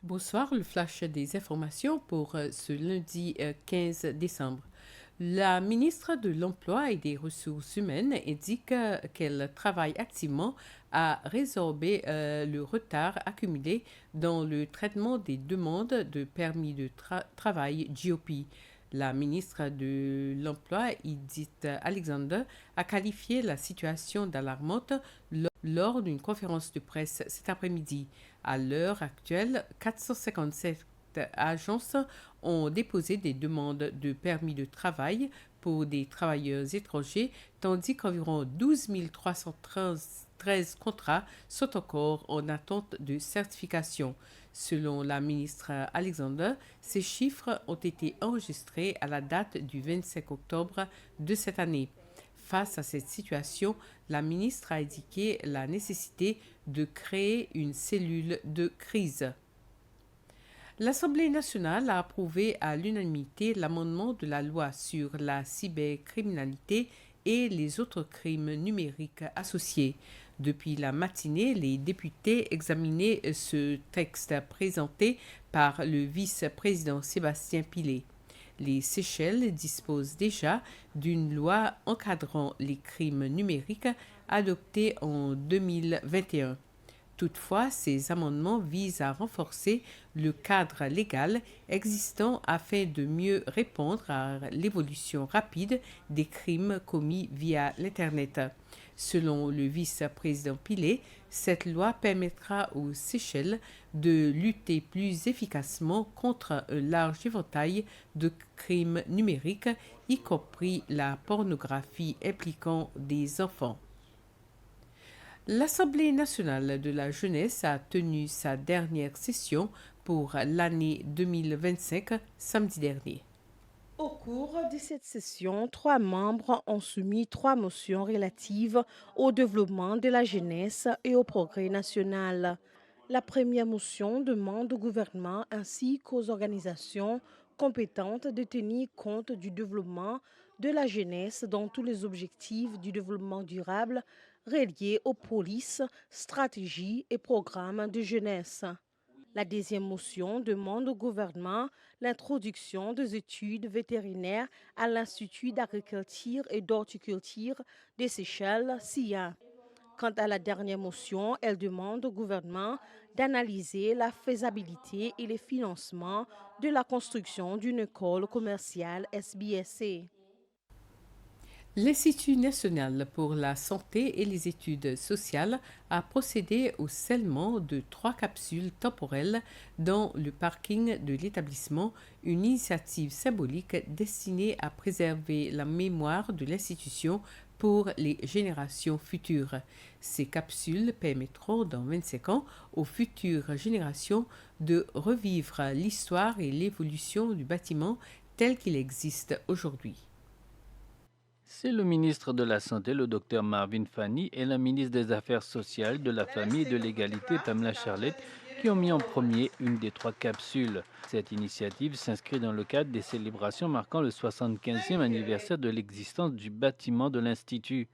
Bonsoir, le flash des informations pour ce lundi 15 décembre. La ministre de l'Emploi et des Ressources humaines indique qu'elle travaille activement à résorber le retard accumulé dans le traitement des demandes de permis de travail GOP. La ministre de l'Emploi, Edith Alexander, a qualifié la situation d'alarmante lors d'une conférence de presse cet après-midi. À l'heure actuelle, 457 agences ont déposé des demandes de permis de travail pour des travailleurs étrangers, tandis qu'environ 12 313 contrats sont encore en attente de certification. Selon la ministre Alexander, ces chiffres ont été enregistrés à la date du 25 octobre de cette année. Face à cette situation, la ministre a indiqué la nécessité de créer une cellule de crise. L'Assemblée nationale a approuvé à l'unanimité l'amendement de la loi sur la cybercriminalité et les autres crimes numériques associés. Depuis la matinée, les députés examinaient ce texte présenté par le vice-président Sébastien Pillet. Les Seychelles disposent déjà d'une loi encadrant les crimes numériques adoptée en 2021. Toutefois, ces amendements visent à renforcer le cadre légal existant afin de mieux répondre à l'évolution rapide des crimes commis via l'Internet. Selon le vice-président Pillet, cette loi permettra aux Seychelles de lutter plus efficacement contre un large éventail de crimes numériques, y compris la pornographie impliquant des enfants. L'Assemblée nationale de la jeunesse a tenu sa dernière session pour l'année 2025 samedi dernier. Au cours de cette session, 3 membres ont soumis 3 motions relatives au développement de la jeunesse et au progrès national. La première motion demande au gouvernement ainsi qu'aux organisations compétentes de tenir compte du développement de la jeunesse dans tous les objectifs du développement durable reliés aux polices, stratégies et programmes de jeunesse. La deuxième motion demande au gouvernement l'introduction des études vétérinaires à l'Institut d'agriculture et d'horticulture des Seychelles, SIA. Quant à la dernière motion, elle demande au gouvernement d'analyser la faisabilité et les financements de la construction d'une école commerciale SBSC. L'Institut national pour la santé et les études sociales a procédé au scellement de 3 capsules temporelles dans le parking de l'établissement, une initiative symbolique destinée à préserver la mémoire de l'institution pour les générations futures. Ces capsules permettront dans 25 ans aux futures générations de revivre l'histoire et l'évolution du bâtiment tel qu'il existe aujourd'hui. C'est le ministre de la Santé, le docteur Marvin Fanny, et la ministre des Affaires sociales, de la Famille et de l'Égalité, Pamela Charlette, qui ont mis en premier une des 3 capsules. Cette initiative s'inscrit dans le cadre des célébrations marquant le 75e anniversaire de l'existence du bâtiment de l'Institut.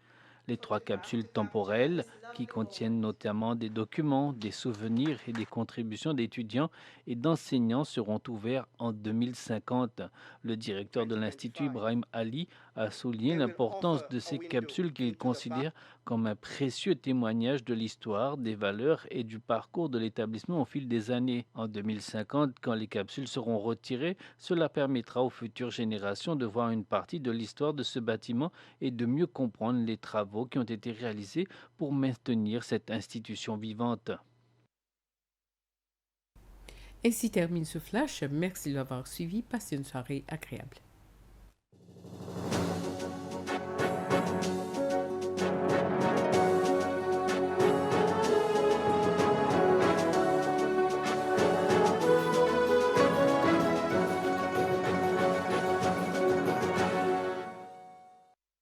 Les 3 capsules temporelles, qui contiennent notamment des documents, des souvenirs et des contributions d'étudiants et d'enseignants, seront ouverts en 2050. Le directeur de l'Institut, Ibrahim Ali, a souligné l'importance de ces capsules qu'il considère comme un précieux témoignage de l'histoire, des valeurs et du parcours de l'établissement au fil des années. En 2050, quand les capsules seront retirées, cela permettra aux futures générations de voir une partie de l'histoire de ce bâtiment et de mieux comprendre les travaux qui ont été réalisés pour maintenir cette institution vivante. Ainsi termine ce flash. Merci de l'avoir suivi. Passez une soirée agréable.